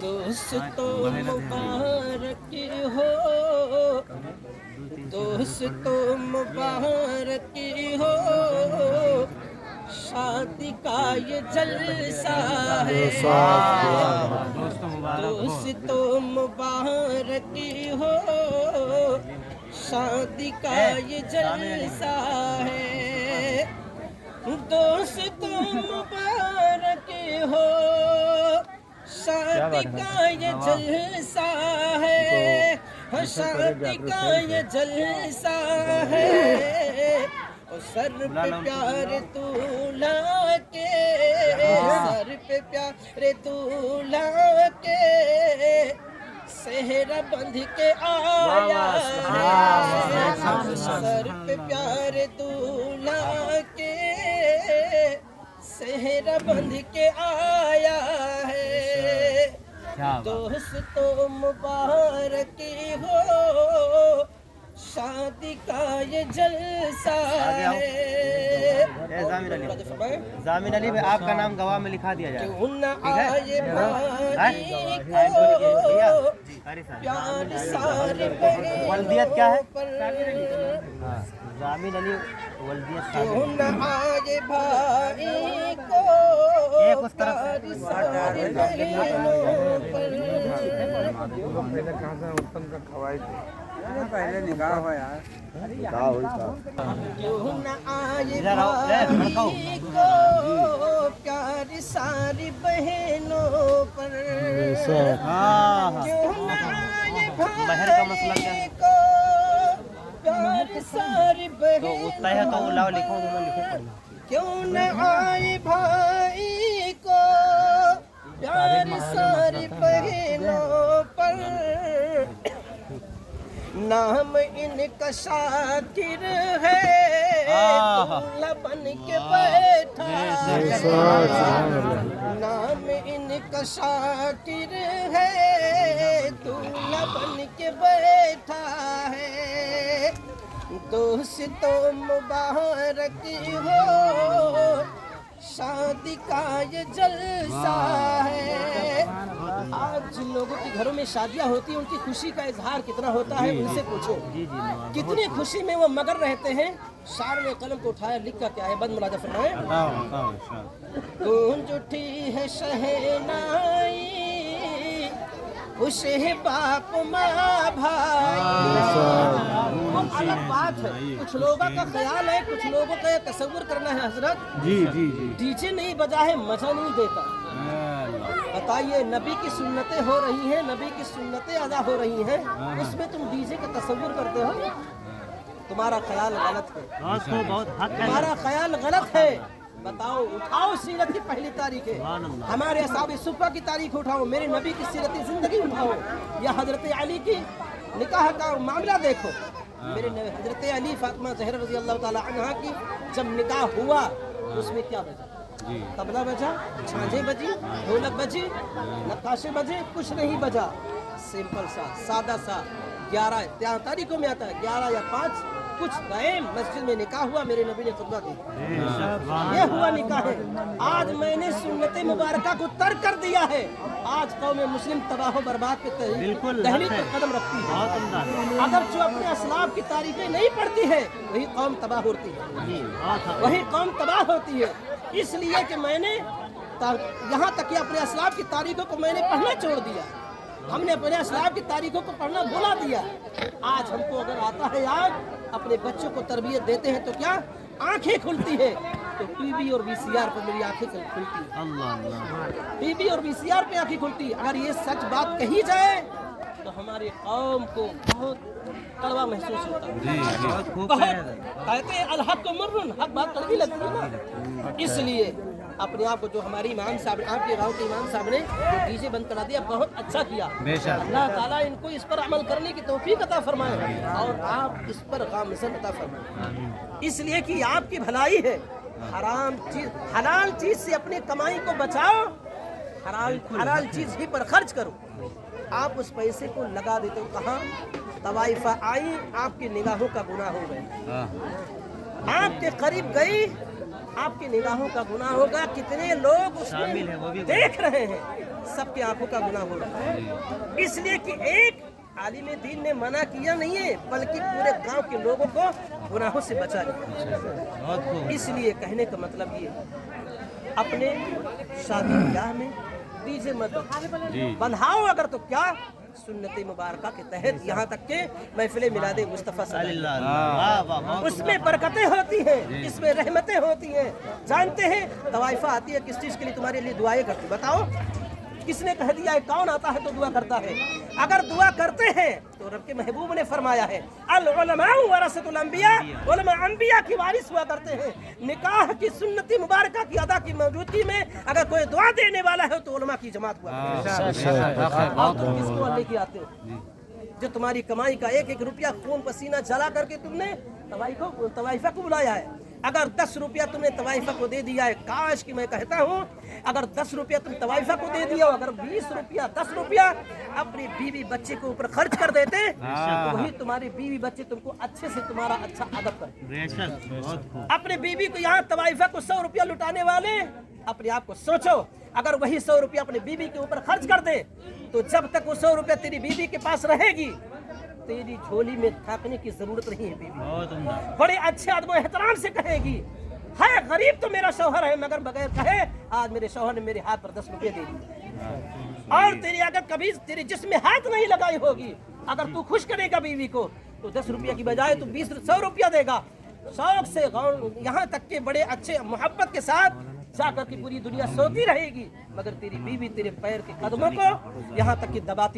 दोस्तों मुबारक हो, दोस्तों मुबारक हो, शादी का ये जलसा है। दोस्तों मुबारक हो, शादी का ये जलसा है। दोस्तों मुबारक हो, शादी का ये जलसा है, शादी का ये जलसा है। और सर पे प्यार दूल्हा के, सर पे प्यार दूल्हा के, सेहरा बंध के आया है। सर पे प्यार दूल्हा के, सेहरा बंध के आया है। दोस्तों मुबारक हो, शादी का ये जलसा है। जामिन अली भाई, आपका नाम गवाह में लिखा दिया जाए। क्यों न आए भाई को प्यार सारे वल्दियत क्या है? पर, जामिन अली वल्दियत क्यों न आए भाई को एक उस तरफ प्यार सारे बहनों पर। पहले निकाह हुआ यार, क्यों न आए इधर आओ, भाई को प्यार सारी बहनों पर। क्यों न आए महर का मसला क्या भाई है? को प्यार सारी तो बहनों उतना है तो लाओ लिखो, तो मैं लिखो। क्यों न आए भाई को प्यार सारी बहनों पर। नाम इनका शाकिर है, दूल्हा बन के बैठा है। नाम इनका शाकिर है, दूल्हा बन के बैठा है। दोस्तों मुबारक हो, शादी का ये जलसा है। आज जिन लोगों के घरों में शादियां होती हैं, उनकी खुशी का इजहार कितना होता है, उनसे पूछो कितनी खुशी में वो मगन रहते हैं। शार ने कलम को उठाया, लिखा क्या है, बंद मुलाजा फरमाएं। गूंज उठी है शहनाई, खुश है बाप माँ भाई। अब अलग बात है, कुछ लोगों का ख्याल है, कुछ लोगों का तस्वीर करना है हजरत। डीजे नहीं बजा है, मजा नहीं देता। बताइए, नबी की सुन्नतें हो रही हैं, नबी की सुन्नतें अदा हो रही हैं, उसमें तुम डीजे का तस्वीर करते हो। तुम्हारा ख्याल गलत है, तुम्हारा ख्याल गलत है। बताओ, उठाओ सीरत की पहली तारीखें, हमारे असहाब सुफ़ा की तारीख उठाओ, मेरे नबी की सीरत जिंदगी उठाओ, या हजरत अली की निकाह का मामला देखो। मेरे हजरत अली फातिमा ज़हरा रज़ी अल्लाह ताला अन्हा की जब निकाह हुआ, उसमें क्या बजा? तबला बजा, झांझे बजी, ढोलक बजी, नक्काशे बजे, कुछ नहीं बजा। सिंपल सा, सादा सा। 11 तारीखों में आता है, 11 या 5 कुछ गए, मस्जिद में निकाह हुआ, मेरे नबी ने खुतबा दी। ये हुआ निकाह है। आज मैंने सुन्नत मुबारका को तर्क कर दिया है। आज कौम मुस्लिम तबाह बर्बाद पे दहलीज पर कदम रखती है। अगर जो अपने असलाफ की तारीखें नहीं पढ़ती है, वही कौम तबाह होती है, वही कौम तबाह होती है। इसलिए कि मैंने यहाँ तक कि अपने असलाफ की तारीखों को मैंने पढ़ना छोड़ दिया। हमने अपने असलाफ की तारीखों को पढ़ना भुला दिया। आज हमको अगर आता है याद, अपने बच्चों को तरबियत देते हैं तो क्या आंखें खुलती है। तो टीवी और वीसीआर पर मेरी आंखें खुलती है, टीवी और वीसीआर पे आंखें खुलती है। अगर ये सच बात कही जाए तो हमारे कौम को बहुत कड़वा महसूस होता है। कहते हैं अलहक मुर्रुन, हक बात कड़वी लगती है ना। इसलिए अपने आप को, जो हमारी इमाम साहब, आपके गांव के इमाम साहब ने जो डीजे बंद करा दिया, बहुत अच्छा किया। अल्लाह ताला इनको इस पर अमल करने की तौफीक अता फरमाए, और आप इस पर गामज़न अता फरमाए, इसलिए कि आपकी भलाई है। हलाल चीज से अपनी कमाई को बचाओ, हलाल चीज ही पर खर्च करो। आप उस पैसे को लगा देते हो कहाँ? तवाइफा आई, आपकी निगाहों का गुनाह हो गया। आपके करीब गई, آپ کی نگاہوں کا گناہ ہوگا, کتنے لوگ اس شامل ہیں, وہ میں بھی دیکھ رہے ہیں, سب کی آنکھوں کا گناہ ہو رہا ہے. اس لیے کہ ایک عالم دین نے منع کیا نہیں ہے, بلکہ پورے گاؤں کے لوگوں کو گناہوں سے بچا لیا. بہت خوب. اس لیے کہنے کا مطلب یہ اپنے شادی بیاہ میں ڈی جے مت بندھاؤ, اگر تو کیا سنت مبارکہ کے تحت یہاں تک کہ محفل میلاد مصطفیٰ صلی اللہ علیہ وسلم, واہ واہ, بہت اس میں برکتیں ہوتی ہیں, اس میں رحمتیں ہوتی ہیں. جانتے ہیں طوائفہ آتی ہے کس چیز کے لیے, تمہارے لیے دعائیں کرتی, بتاؤ کس نے کہہ دیا ہے کون آتا ہے تو دعا کرتا ہے؟ اگر دعا کرتے ہیں تو رب کے محبوب نے فرمایا ہے العلماء ورثۃ الانبیاء, علماء انبیاء کی وارث ہوا کرتے ہیں. نکاح کی سنت مبارکہ کی ادا کی موجودگی میں اگر کوئی دعا دینے والا ہے تو علماء کی جماعت ہوا کرتے ہیں. اور تم کس کو لے کے آتے ہو جو تمہاری کمائی کا ایک ایک روپیہ خون پسینہ جلا کر کے تم نے طوائفہ کو بلایا ہے. اگر 10 روپیہ تم نے طوائفہ کو دے دیا ہے, کاش کہ میں کہتا ہوں اگر 10 روپیہ تم طوائفہ کو دے دیا ہو, اگر 20 روپیہ 10 روپیہ اپنی بیوی بچے کے اوپر خرچ کر دیتے تو وہی تمہاری بیوی بچے تم کو اچھے سے تمہارا اچھا ادب کرتے. اپنے بیوی کو یہاں طوائفہ کو 100 روپیہ لٹانے والے اپنے آپ کو سوچو, اگر وہی 100 روپیہ اپنی بیوی کے اوپر خرچ کر دے تو جب تک وہ 100 روپیہ تیری بیوی کے پاس رہے گی تیری جھولی میں تھاکنے کی ضرورت نہیں ہے. بیوی بڑے اچھے ادب و احترام سے کہے گی ہے غریب تو میرا شوہر ہے, مگر بغیر کہے آج میرے شوہر نے میرے ہاتھ پر 10 روپے دے دیے, اور تیری اگر کبھی تیرے جسم میں ہاتھ نہیں لگائی ہوگی, اگر تو خوش کرے گا بیوی کو تو 10 روپیہ کی بجائے تو 100 روپیہ دے گا. شوق سے یہاں تک کہ بڑے اچھے محبت کے ساتھ جا کر کی پوری دنیا سوتی رہے گی, مگر تیری بیوی تیرے پیر کے قدموں کو یہاں تک کہ دباتی